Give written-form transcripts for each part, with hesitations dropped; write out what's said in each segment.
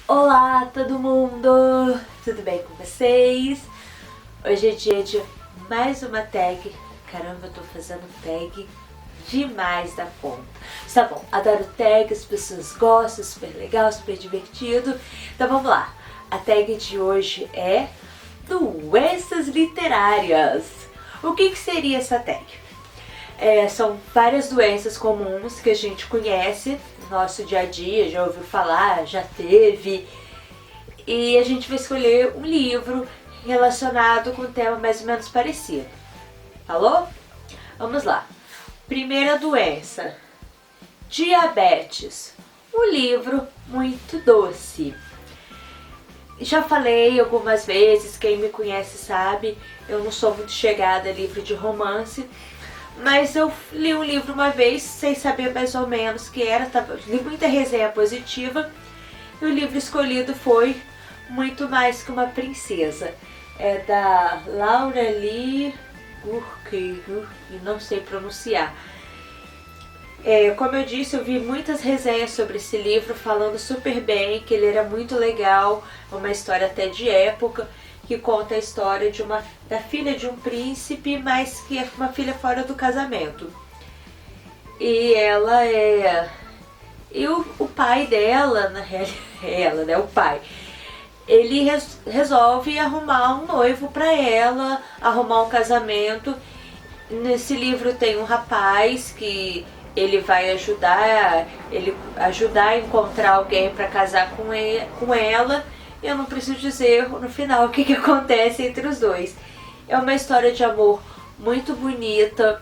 Olá, todo mundo! Tudo bem com vocês? Hoje é dia de mais uma tag. Caramba, eu tô fazendo tag demais da conta. Tá bom, adoro tag, as pessoas gostam, super legal, super divertido. Então vamos lá. A tag de hoje é doenças literárias. O que seria essa tag? São várias doenças comuns que a gente conhece no nosso dia a dia, já ouviu falar, já teve. E a gente vai escolher um livro relacionado com um tema mais ou menos parecido. Falou? Vamos lá. Primeira doença: diabetes. Um livro muito doce. Já falei algumas vezes, quem me conhece sabe, eu não sou muito chegada a livro de romance. Mas eu li um livro uma vez, sem saber mais ou menos o que era, li muita resenha positiva, e o livro escolhido foi Muito Mais Que Uma Princesa. É da Laura Lee Gurkeiro, não sei pronunciar. Como eu disse, eu vi muitas resenhas sobre esse livro falando super bem, que ele era muito legal, uma história até de época, que conta a história da filha de um príncipe, mas que é uma filha fora do casamento. E ela é... E o pai dela, na realidade, ela, né, o pai, ele resolve arrumar um noivo para ela, arrumar um casamento. Nesse livro tem um rapaz que ele vai ajudar a encontrar alguém para casar com ela. Eu não preciso dizer no final o que acontece entre os dois. É uma história de amor muito bonita,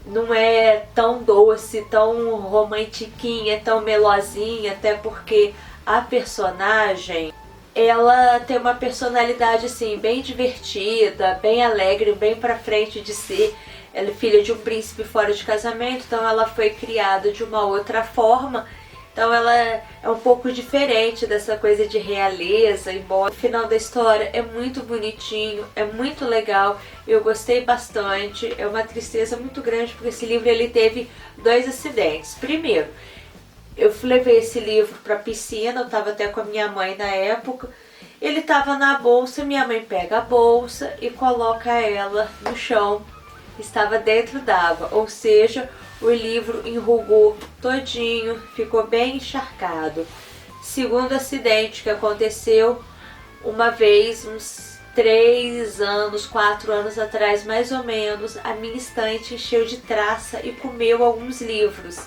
não é tão doce, tão romantiquinha, tão melosinha, até porque a personagem, ela tem uma personalidade assim, bem divertida, bem alegre, bem pra frente de si. Ela é filha de um príncipe fora de casamento, então ela foi criada de uma outra forma. Então ela é um pouco diferente dessa coisa de realeza, embora o final da história é muito bonitinho, é muito legal, eu gostei bastante. É uma tristeza muito grande porque esse livro ele teve dois acidentes. Primeiro, eu levei esse livro para a piscina, eu estava até com a minha mãe na época, ele estava na bolsa, minha mãe pega a bolsa e coloca ela no chão, estava dentro d'água, ou seja, o livro enrugou todinho, ficou bem encharcado. Segundo acidente que aconteceu uma vez, uns 3 anos, 4 anos atrás mais ou menos, a minha estante encheu de traça e comeu alguns livros.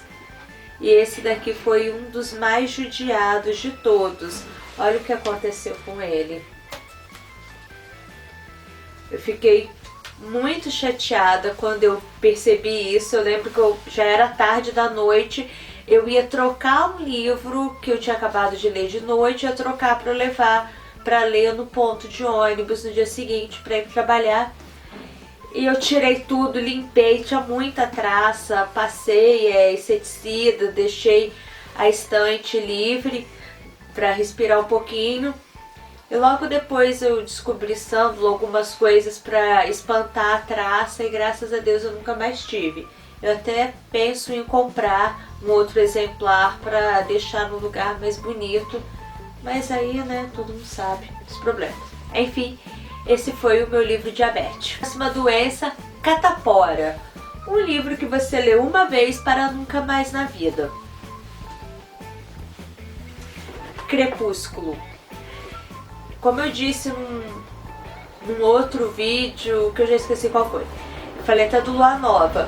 E esse daqui foi um dos mais judiados de todos. Olha o que aconteceu com ele. Eu fiquei muito chateada quando eu percebi isso. Eu lembro que já era tarde da noite, eu ia trocar um livro que eu tinha acabado de ler de noite, ia trocar para levar para ler no ponto de ônibus no dia seguinte para ir trabalhar. E eu tirei tudo, limpei, tinha muita traça, passei inseticida, deixei a estante livre para respirar um pouquinho. E logo depois eu descobri sândalo, algumas coisas para espantar a traça, e graças a Deus eu nunca mais tive. Eu até penso em comprar um outro exemplar para deixar no lugar mais bonito, mas aí, né, todo mundo sabe dos problemas. Enfim, esse foi o meu livro Diabetes. Próxima doença, catapora. Um livro que você lê uma vez para nunca mais na vida. Crepúsculo. Como eu disse num outro vídeo, que eu já esqueci qual foi, eu falei até do Lua Nova.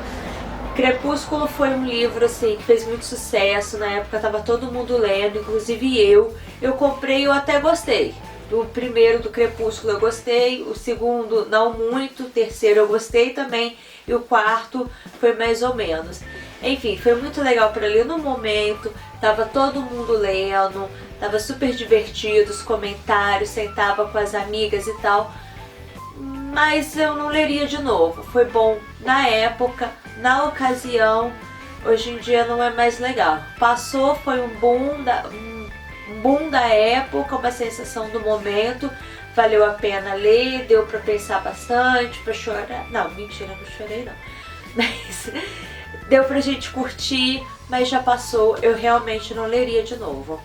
Crepúsculo foi um livro assim que fez muito sucesso, na época tava todo mundo lendo, inclusive eu comprei e eu até gostei. Do primeiro, do Crepúsculo, eu gostei, o segundo não muito, o terceiro eu gostei também, e o quarto foi mais ou menos. Enfim, foi muito legal para ler no momento, tava todo mundo lendo, tava super divertido, os comentários, sentava com as amigas e tal, mas eu não leria de novo. Foi bom na época, na ocasião, hoje em dia não é mais legal. Passou, foi um boom da época, uma sensação do momento, valeu a pena ler, deu pra pensar bastante, pra chorar. Não, mentira, não chorei não. Mas deu pra gente curtir, mas já passou, eu realmente não leria de novo.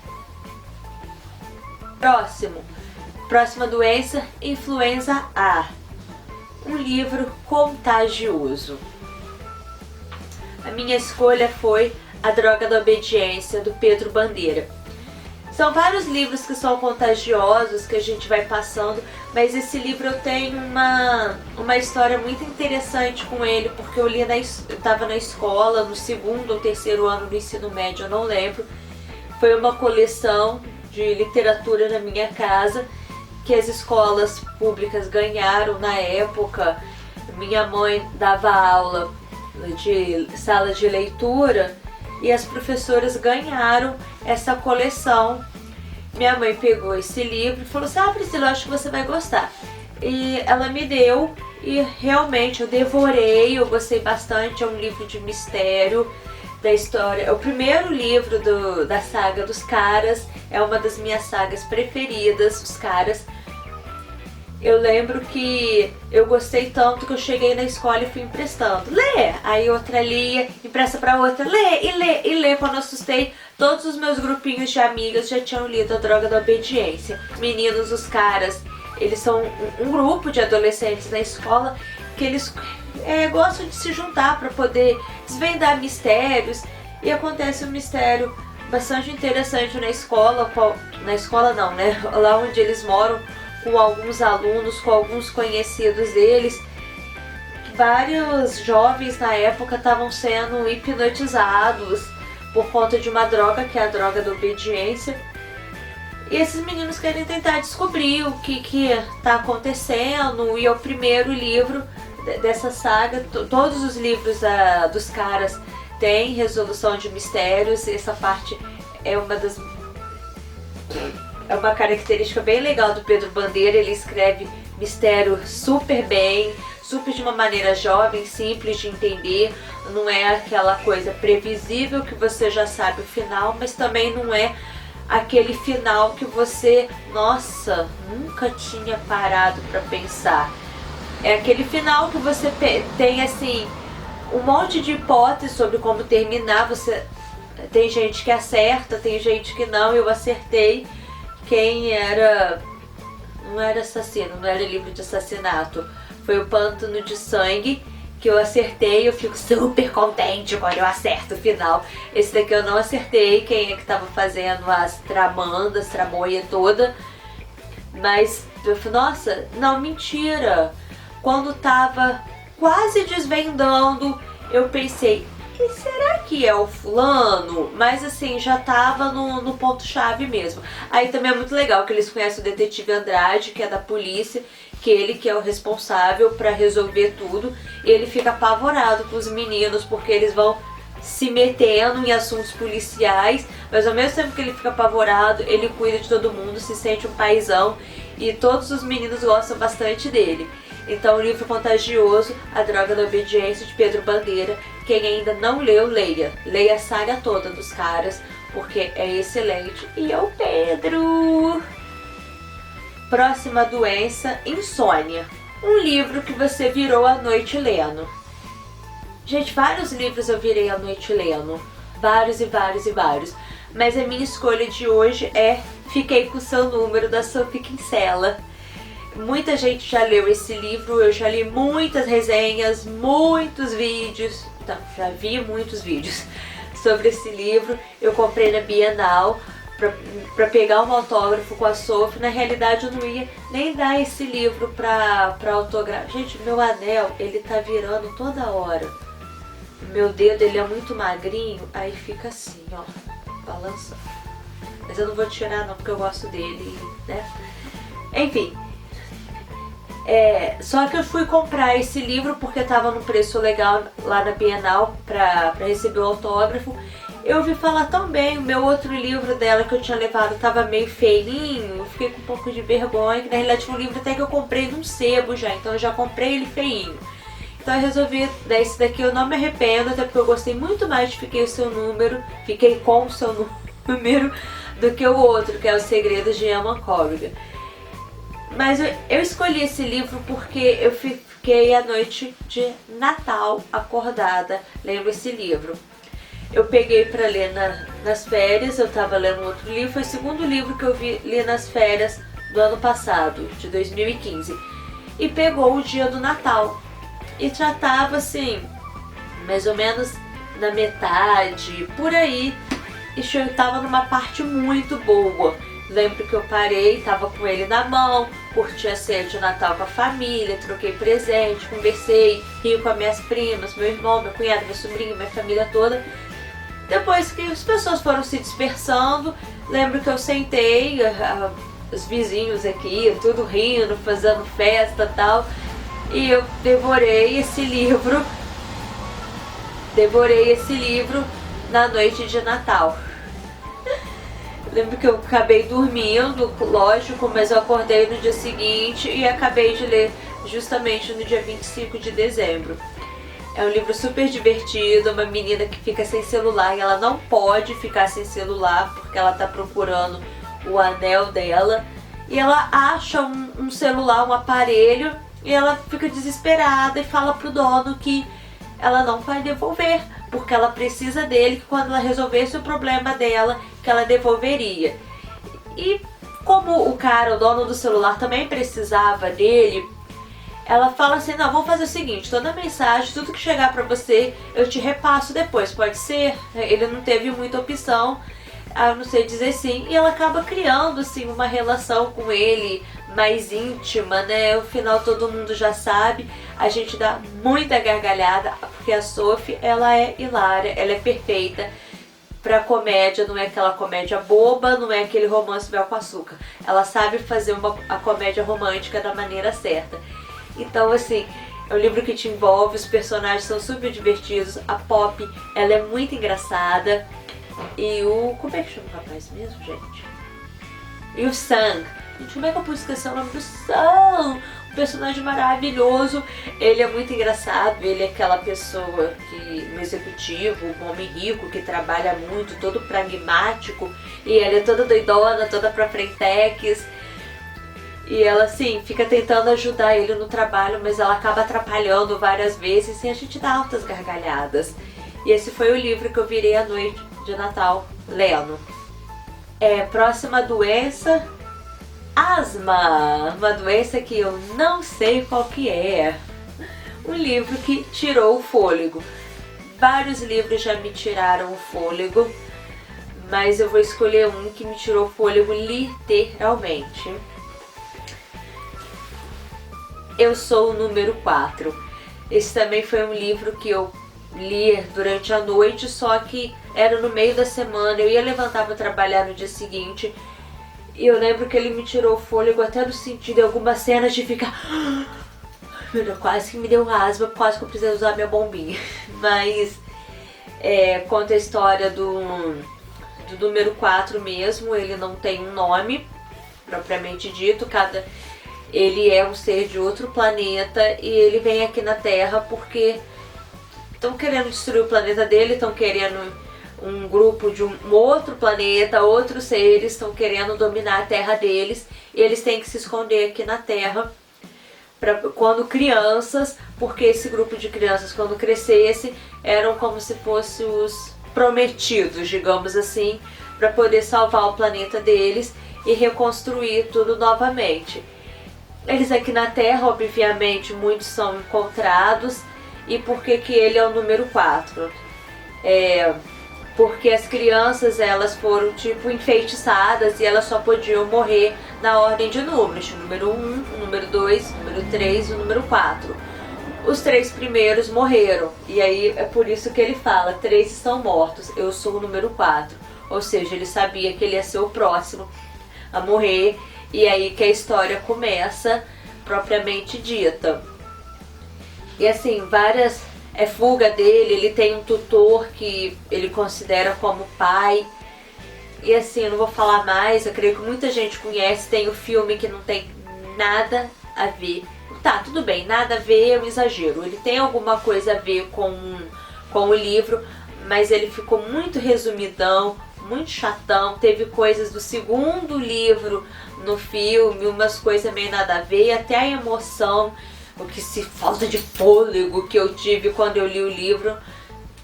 Próxima doença, influenza A. Um livro contagioso. A minha escolha foi A Droga da Obediência, do Pedro Bandeira. São vários livros que são contagiosos, que a gente vai passando, mas esse livro eu tenho uma história muito interessante com ele, porque eu estava na escola, no segundo ou terceiro ano do ensino médio, eu não lembro. Foi uma coleção de literatura na minha casa, que as escolas públicas ganharam na época. Minha mãe dava aula de sala de leitura e as professoras ganharam essa coleção. Minha mãe pegou esse livro e falou assim: ah, Priscila, acho que você vai gostar. E ela me deu e realmente eu devorei, eu gostei bastante. É um livro de mistério da história. É o primeiro livro da saga dos Caras, é uma das minhas sagas preferidas, os Caras. Eu lembro que eu gostei tanto que eu cheguei na escola e fui emprestando. Lê! Aí outra lia, empresta pra outra, lê, e lê, e lê. Quando eu assustei, todos os meus grupinhos de amigas já tinham lido A Droga da Obediência. Meninos, os Caras, eles são um grupo de adolescentes na escola que eles gostam de se juntar para poder desvendar mistérios. E acontece um mistério bastante interessante na escola, na escola não, né? Lá onde eles moram, com alguns alunos, com alguns conhecidos deles. Vários jovens na época estavam sendo hipnotizados por conta de uma droga, que é a droga da obediência. E esses meninos querem tentar descobrir o que está acontecendo. E é o primeiro livro dessa saga. Todos os livros dos Caras têm resolução de mistérios. Essa parte é uma característica bem legal do Pedro Bandeira. Ele escreve mistério super bem, super de uma maneira jovem, simples de entender. Não é aquela coisa previsível que você já sabe o final, mas também não é aquele final que você, nossa, nunca tinha parado para pensar. É aquele final que você tem assim um monte de hipóteses sobre como terminar. Tem gente que acerta, tem gente que não. Eu acertei. Não era assassino, não era livro de assassinato. Foi o Pântano de Sangue, que eu acertei. Eu fico super contente quando eu acerto o final. Esse daqui eu não acertei quem é que tava fazendo as tramandas, tramoia toda. Mas eu falei, nossa, não, mentira. Quando tava quase desvendando, eu pensei, e será que é o fulano? Mas assim, já tava no ponto-chave mesmo. Aí também é muito legal que eles conhecem o detetive Andrade, que é da polícia, que ele que é o responsável pra resolver tudo. E ele fica apavorado com os meninos, porque eles vão se metendo em assuntos policiais, mas ao mesmo tempo que ele fica apavorado, ele cuida de todo mundo, se sente um paizão, e todos os meninos gostam bastante dele. Então, o livro contagioso, A Droga da Obediência, de Pedro Bandeira. Quem ainda não leu, leia. Leia a saga toda dos Caras, porque é excelente. E é o Pedro! Próxima doença, insônia. Um livro que você virou à noite lendo. Gente, vários livros eu virei à noite lendo. Vários e vários e vários. Mas a minha escolha de hoje é Fiquei com o Seu Número, da Sophie Kinsella. Muita gente já leu esse livro, eu já li muitas resenhas, muitos vídeos, então, já vi muitos vídeos sobre esse livro. Eu comprei na Bienal pra pegar um autógrafo com a Sophie. Na realidade eu não ia nem dar esse livro pra autografar. Gente, meu anel, ele tá virando toda hora. Meu dedo, ele é muito magrinho, aí fica assim, ó, balançando. Mas eu não vou tirar não, porque eu gosto dele, né? Enfim. Só que eu fui comprar esse livro porque tava num preço legal lá na Bienal pra receber o autógrafo. Eu ouvi falar tão bem, o meu outro livro dela que eu tinha levado tava meio feinho, eu fiquei com um pouco de vergonha, que na realidade foi um livro até que eu comprei num sebo já, então eu já comprei ele feinho. Então eu resolvi dar esse daqui, eu não me arrependo, até porque eu gostei muito mais de Fiquei com o Seu Número, do que o outro, que é Os Segredos de Emma Corrigan. Mas eu escolhi esse livro porque eu fiquei a noite de Natal acordada lendo esse livro. Eu peguei para ler nas férias, eu tava lendo outro livro, foi o segundo livro que eu li nas férias do ano passado, de 2015. E pegou o dia do Natal. E já tava assim, mais ou menos na metade, por aí. E eu tava numa parte muito boa. Lembro que eu parei, tava com ele na mão, curti a ceia de Natal com a família, troquei presente, conversei, ri com as minhas primas, meu irmão, meu cunhado, meu sobrinho, minha família toda. Depois que as pessoas foram se dispersando, lembro que eu sentei, os vizinhos aqui, tudo rindo, fazendo festa e tal, e eu devorei esse livro na noite de Natal. Lembro que eu acabei dormindo, lógico, mas eu acordei no dia seguinte e acabei de ler justamente no dia 25 de dezembro. É um livro super divertido, uma menina que fica sem celular e ela não pode ficar sem celular porque ela tá procurando o anel dela. E ela acha um celular, um aparelho, e ela fica desesperada e fala pro dono que ela não vai devolver, porque ela precisa dele, que quando ela resolvesse o problema dela, que ela devolveria. E como o dono do celular também precisava dele, ela fala assim, não, vamos fazer o seguinte, toda mensagem, tudo que chegar pra você, eu te repasso depois, pode ser? Ele não teve muita opção, a não sei dizer sim, e ela acaba criando assim uma relação com ele mais íntima, né? No final todo mundo já sabe, a gente dá muita gargalhada, porque a Sophie, ela é hilária, ela é perfeita pra comédia, não é aquela comédia boba, não é aquele romance mel com açúcar, ela sabe fazer a comédia romântica da maneira certa. Então, assim, é um livro que te envolve, os personagens são super divertidos, a Pop, ela é muito engraçada. E como é que chama o rapaz mesmo, gente? E o Sam. Gente, como é que eu pude esquecer o nome do Sam? Um personagem maravilhoso, ele é muito engraçado, ele é aquela pessoa um executivo, um homem rico que trabalha muito, todo pragmático, e ela é toda doidona, toda pra frentex. E ela, assim, fica tentando ajudar ele no trabalho, mas ela acaba atrapalhando várias vezes e a gente dá altas gargalhadas. E esse foi o livro que eu virei à noite de Natal lendo. Próxima doença, asma. Uma doença que eu não sei qual que é. Um livro que tirou o fôlego. Vários livros já me tiraram o fôlego, mas eu vou escolher um que me tirou o fôlego literalmente. Eu Sou o Número 4. Esse também foi um livro que eu li durante a noite, só que era no meio da semana, eu ia levantar para trabalhar no dia seguinte, e eu lembro que ele me tirou o fôlego até no sentido, em algumas cenas de ficar... Meu Deus, quase que me deu asma, quase que eu precisei usar minha bombinha. Mas conta a história do número 4 mesmo, ele não tem um nome propriamente dito, ele é um ser de outro planeta e ele vem aqui na Terra porque estão querendo destruir o planeta dele, estão querendo um grupo de um outro planeta, outros seres estão querendo dominar a Terra deles e eles têm que se esconder aqui na Terra quando crianças, porque esse grupo de crianças quando crescesse eram como se fossem os prometidos, digamos assim, para poder salvar o planeta deles e reconstruir tudo novamente. Eles aqui na Terra, obviamente, muitos são encontrados. E por que ele é o número 4? Porque as crianças, elas foram tipo enfeitiçadas e elas só podiam morrer na ordem de números. O número 1, o número 2, o número 3 e o número 4. Os 3 primeiros morreram. E aí é por isso que ele fala, 3 estão mortos, eu sou o número 4. Ou seja, ele sabia que ele ia ser o próximo a morrer. E aí que a história começa, propriamente dita. E assim, fuga dele, ele tem um tutor que ele considera como pai. E assim, eu não vou falar mais, eu creio que muita gente conhece, tem o filme que não tem nada a ver. Tá, tudo bem, nada a ver é um exagero. Ele tem alguma coisa a ver com o livro, mas ele ficou muito resumidão, muito chatão. Teve coisas do segundo livro no filme, umas coisas meio nada a ver, até a emoção, falta de fôlego que eu tive quando eu li o livro,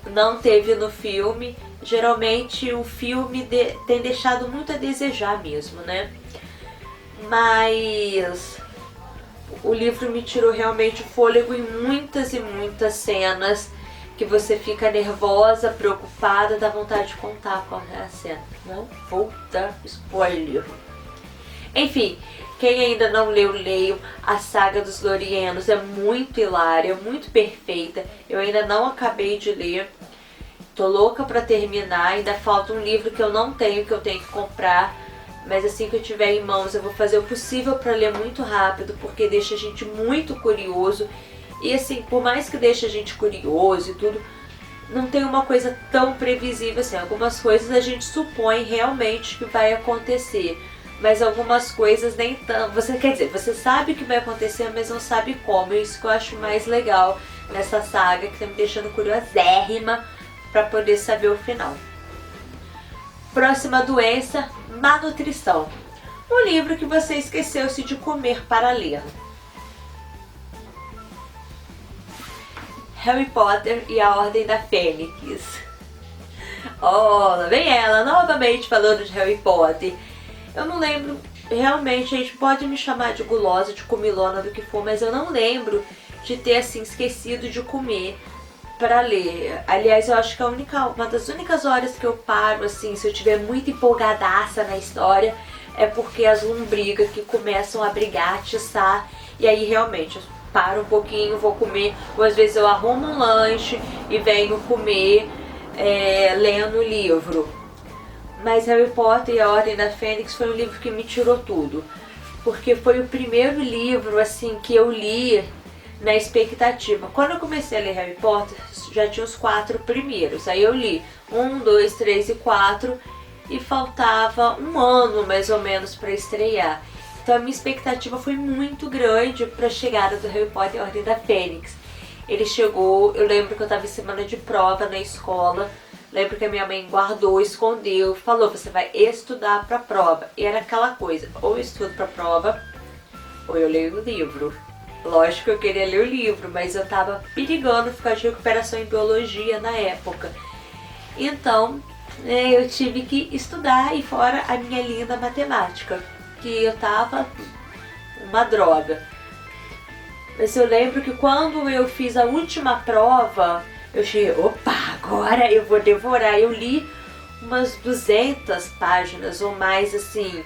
não teve no filme. geralmente o filme tem deixado muito a desejar mesmo, né? Mas o livro me tirou realmente o fôlego em muitas e muitas cenas que você fica nervosa, preocupada, dá vontade de contar qual é a cena. Não vou dar spoiler. Enfim, quem ainda não leu, leiam. A saga dos Lorienos é muito hilária, muito perfeita. Eu ainda não acabei de ler. Tô louca pra terminar. Ainda falta um livro que eu não tenho, que eu tenho que comprar. Mas assim que eu tiver em mãos, eu vou fazer o possível pra ler muito rápido, porque deixa a gente muito curioso. E assim, por mais que deixe a gente curioso e tudo, não tem uma coisa tão previsível assim. Algumas coisas a gente supõe realmente que vai acontecer, mas algumas coisas nem tanto. Quer dizer, você sabe que vai acontecer, mas não sabe como. É isso que eu acho mais legal nessa saga, que tá me deixando curiosérrima para poder saber o final. Próxima doença, má nutrição. Um livro que você esqueceu-se de comer para ler. Harry Potter e a Ordem da Fênix. Oh, lá vem ela novamente falando de Harry Potter. Eu não lembro, realmente, a gente pode me chamar de gulosa, de comilona, do que for, mas eu não lembro de ter, assim, esquecido de comer para ler. Aliás, eu acho que uma das únicas horas que eu paro, assim, se eu tiver muito empolgadaça na história, é porque as lombrigas que começam a brigar, atiçar, e aí realmente eu paro um pouquinho, vou comer, ou às vezes eu arrumo um lanche e venho comer lendo o livro. Mas Harry Potter e a Ordem da Fênix foi um livro que me tirou tudo, porque foi o primeiro livro assim que eu li na expectativa. Quando eu comecei a ler Harry Potter, já tinha os 4 primeiros, aí eu li 1, 2, 3 e 4 e faltava um ano mais ou menos para estrear. Então a minha expectativa foi muito grande para a chegada do Harry Potter e a Ordem da Fênix. Ele chegou, eu lembro que eu estava em semana de prova na escola, lembro que a minha mãe guardou, escondeu, falou, você vai estudar para a prova. E era aquela coisa, ou eu estudo para a prova, ou eu leio o livro. Lógico que eu queria ler o livro, mas eu estava perigando ficar de recuperação em biologia na época. Então, eu tive que estudar, e fora a minha linda matemática, que eu tava uma droga. Mas eu lembro que quando eu fiz a última prova, eu cheguei, opa, agora eu vou devorar. Eu li umas 200 páginas ou mais, assim.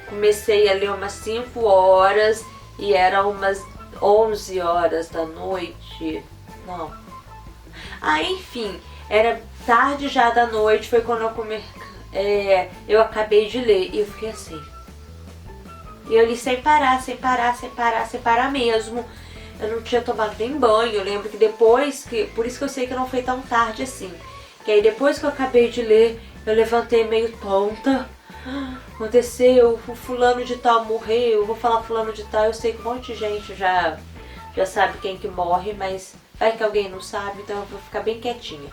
Comecei a ler umas 5 horas e era umas 11 horas da noite. Não. Enfim, era tarde já da noite, foi quando eu acabei de ler e eu fiquei assim. E eu li sem parar, sem parar, sem parar, sem parar mesmo. Eu não tinha tomado nem banho. Eu lembro que depois, por isso que eu sei que não foi tão tarde assim. Que aí depois que eu acabei de ler, eu levantei meio tonta. Aconteceu, o fulano de tal morreu, eu vou falar fulano de tal. Eu sei que um monte de gente já sabe quem que morre, mas vai que alguém não sabe, então eu vou ficar bem quietinha.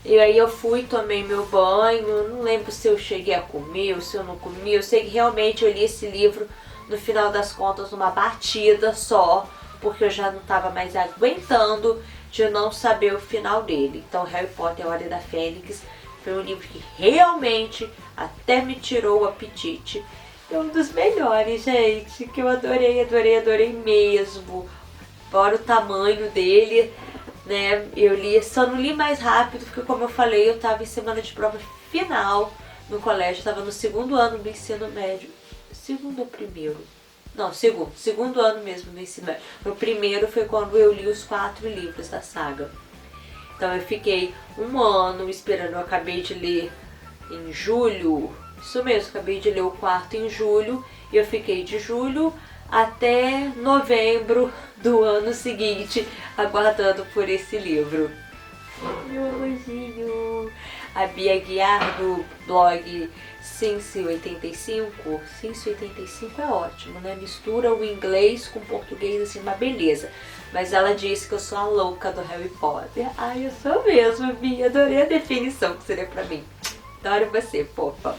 E aí eu fui, tomei meu banho, não lembro se eu cheguei a comer ou se eu não comi. Eu sei que realmente eu li esse livro, no final das contas, numa batida só, porque eu já não estava mais aguentando de não saber o final dele. Então Harry Potter e a Ordem da Fênix foi um livro que realmente até me tirou o apetite. É um dos melhores, gente, que eu adorei, adorei, adorei mesmo. Fora o tamanho dele, né, eu li, só não li mais rápido, porque como eu falei, eu estava em semana de prova final no colégio, estava no 2º ano do ensino médio. 2º ou primeiro? Não, 2º ano mesmo no ensino médio. O primeiro foi quando eu li os 4 livros da saga. Então eu fiquei um ano esperando, eu acabei de ler em julho, isso mesmo, acabei de ler o 4º em julho, e eu fiquei de julho até novembro do ano seguinte, aguardando por esse livro. Meu amorzinho! A Bia Guiar, do blog Sense85. Sense85 é ótimo, né? Mistura o inglês com o português, assim, uma beleza. Mas ela disse que eu sou a louca do Harry Potter. Ai, eu sou mesmo, Bia. Adorei a definição que seria pra mim. Adoro você, fofa.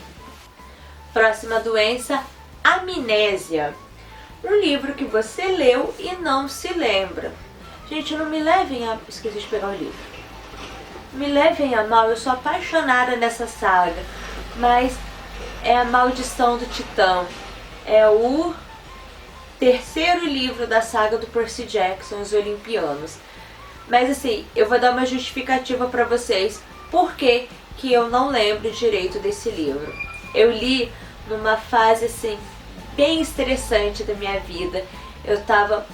Próxima doença, amnésia. Um livro que você leu e não se lembra. Gente, não me levem a... Esqueci de pegar o livro. me levem a mal, eu sou apaixonada nessa saga, mas é A Maldição do Titã. É o terceiro livro da saga do Percy Jackson, Os Olimpianos. Mas assim, eu vou dar uma justificativa pra vocês por que eu não lembro direito desse livro. Eu li numa fase assim, bem estressante da minha vida. Eu tava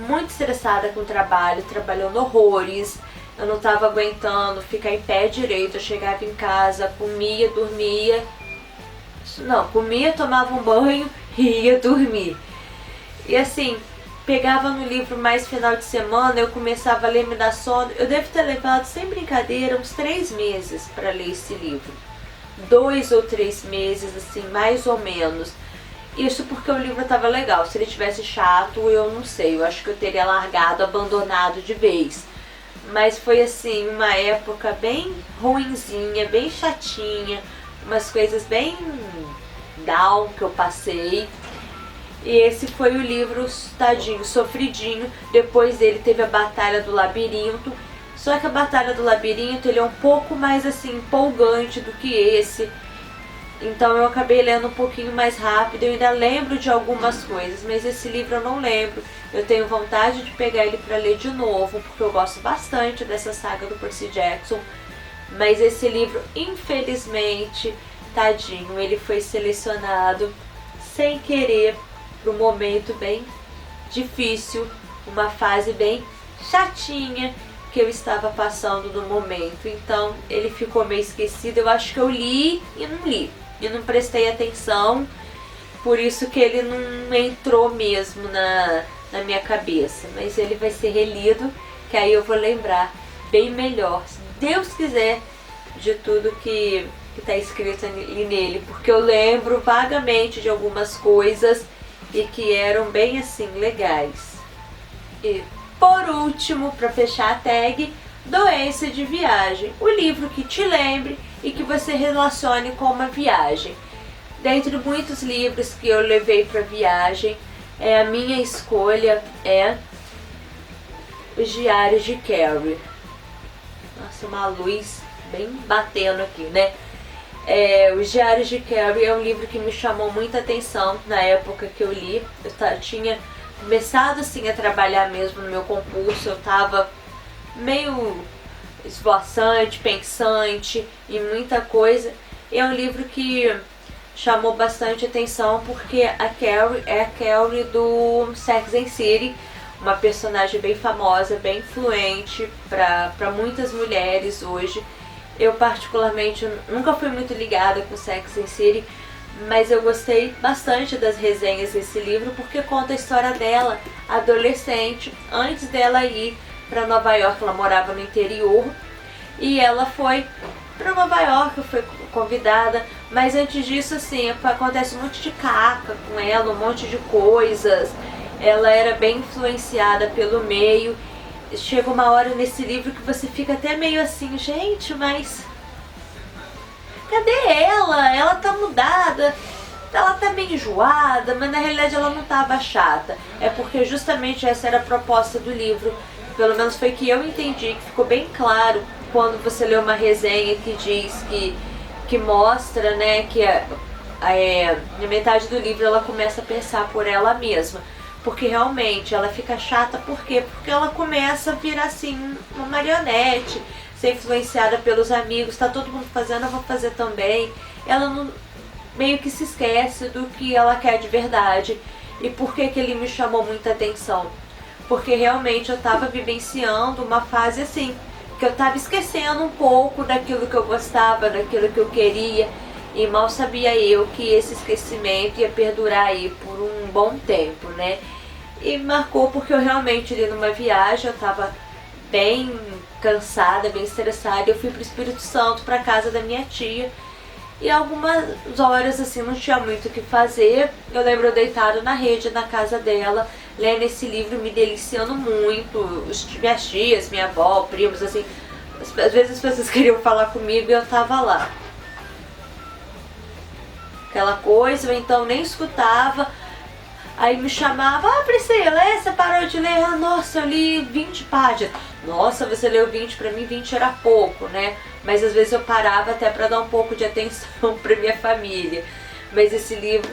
muito estressada com o trabalho, trabalhando horrores. Eu não tava aguentando ficar em pé direito. Eu chegava em casa, comia, dormia. Não, comia, tomava um banho e ia dormir. E assim, pegava no livro mais final de semana, eu começava a ler, me dar sono. Eu devo ter levado, sem brincadeira, uns 3 meses para ler esse livro. 2 ou 3 meses, assim, mais ou menos. Isso porque o livro estava legal. Se ele tivesse chato, eu não sei. Eu acho que eu teria largado, abandonado de vez. Mas foi assim, uma época bem ruinzinha, bem chatinha. Umas coisas bem down que eu passei. E esse foi o livro, tadinho, sofridinho. Depois dele teve a Batalha do Labirinto. Só que a Batalha do Labirinto, ele é um pouco mais assim, empolgante do que esse. Então eu acabei lendo um pouquinho mais rápido. Eu ainda lembro de algumas coisas, mas esse livro eu não lembro. Eu tenho vontade de pegar ele para ler de novo, porque eu gosto bastante dessa saga do Percy Jackson. Mas esse livro, infelizmente, tadinho, ele foi selecionado sem querer para um momento bem difícil, uma fase bem chatinha que eu estava passando no momento. Então ele ficou meio esquecido. Eu acho que eu li e não li, e não prestei atenção, por isso que ele não entrou mesmo na minha cabeça. Mas ele vai ser relido, que aí eu vou lembrar bem melhor, se Deus quiser, de tudo que está escrito ali nele, porque eu lembro vagamente de algumas coisas e que eram bem assim legais. E por último, para fechar a tag, Doença de Viagem, o livro que te lembre e que você relacione com uma viagem. Dentre muitos livros que eu levei para viagem, a minha escolha é Os Diários de Carrie. Nossa, uma luz bem batendo aqui, né? Os Diários de Carrie é um livro que me chamou muita atenção na época que eu li. Eu tinha começado assim a trabalhar mesmo no meu concurso, eu tava meio esvoaçante, pensante e muita coisa. É um livro que chamou bastante atenção porque a Carrie é a Carrie do Sex and the City, uma personagem bem famosa, bem influente para muitas mulheres hoje. Eu particularmente nunca fui muito ligada com Sex and the City, mas eu gostei bastante das resenhas desse livro porque conta a história dela, adolescente, antes dela ir para Nova York. Ela morava no interior e ela foi para Nova York, foi convidada, mas antes disso assim, acontece um monte de caca com ela, um monte de coisas. Ela era bem influenciada pelo meio. Chega uma hora nesse livro que você fica até meio assim, gente, mas cadê ela? Ela tá mudada, ela tá meio enjoada, mas na realidade ela não tava chata. É porque justamente essa era a proposta do livro. Pelo menos foi que eu entendi, que ficou bem claro quando você lê uma resenha que diz que mostra, né, que na metade do livro ela começa a pensar por ela mesma. Porque realmente ela fica chata, por quê? Porque ela começa a virar assim uma marionete, ser influenciada pelos amigos, tá todo mundo fazendo, eu vou fazer também. Ela não, meio que se esquece do que ela quer de verdade. E por que ele me chamou muita atenção? Porque realmente eu tava vivenciando uma fase assim, que eu tava esquecendo um pouco daquilo que eu gostava, daquilo que eu queria. E mal sabia eu que esse esquecimento ia perdurar aí por um bom tempo, né? E marcou porque eu realmente li numa viagem, eu tava bem cansada, bem estressada. Eu fui pro Espírito Santo, pra casa da minha tia. E algumas horas assim, não tinha muito o que fazer. Eu lembro eu deitado na rede, na casa dela, lendo esse livro, me deliciando muito. Minhas tias, minha avó, primos, assim. Às vezes as pessoas queriam falar comigo e eu tava lá. Aquela coisa, ou então nem escutava, Aí me chamava, Priscila, você parou de ler? Ah, nossa, eu li 20 páginas. Nossa, você leu 20, pra mim 20 era pouco, né? Mas às vezes eu parava até pra dar um pouco de atenção pra minha família. Mas esse livro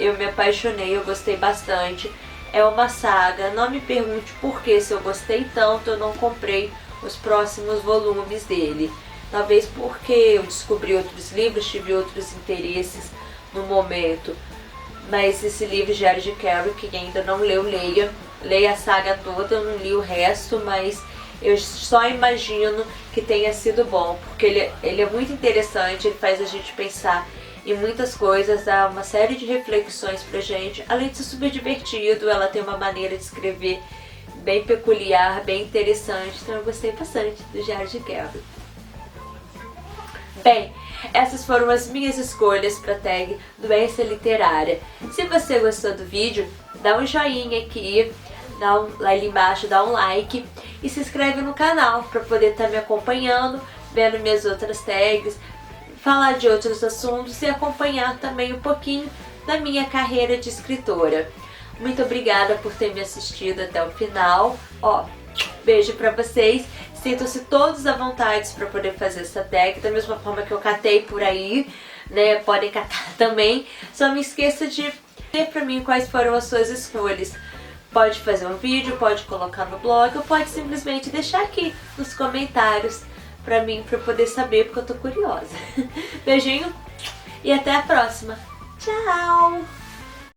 eu me apaixonei, eu gostei bastante. É uma saga, não me pergunte por que, se eu gostei tanto, eu não comprei os próximos volumes dele. Talvez porque eu descobri outros livros, tive outros interesses no momento. Mas esse livro, Diário de Carrie, que ainda não leu, leia. Leia a saga toda, eu não li o resto, mas eu só imagino que tenha sido bom, porque ele é muito interessante, ele faz a gente pensar em muitas coisas, dá uma série de reflexões pra gente, além de ser super divertido, ela tem uma maneira de escrever bem peculiar, bem interessante, então eu gostei bastante do Diário de Carrie. Bem, essas foram as minhas escolhas para a tag do Essa Literária. Se você gostou do vídeo, dá um joinha aqui, lá embaixo, dá um like e se inscreve no canal para poder estar me acompanhando, vendo minhas outras tags, falar de outros assuntos e acompanhar também um pouquinho da minha carreira de escritora. Muito obrigada por ter me assistido até o final. Beijo pra vocês. Sintam-se todos à vontade para poder fazer essa tag, da mesma forma que eu catei por aí, né? Podem catar também. Só não esqueça de dizer pra mim quais foram as suas escolhas. Pode fazer um vídeo, pode colocar no blog, ou pode simplesmente deixar aqui nos comentários pra mim, pra eu poder saber, porque eu tô curiosa. Beijinho e até a próxima. Tchau!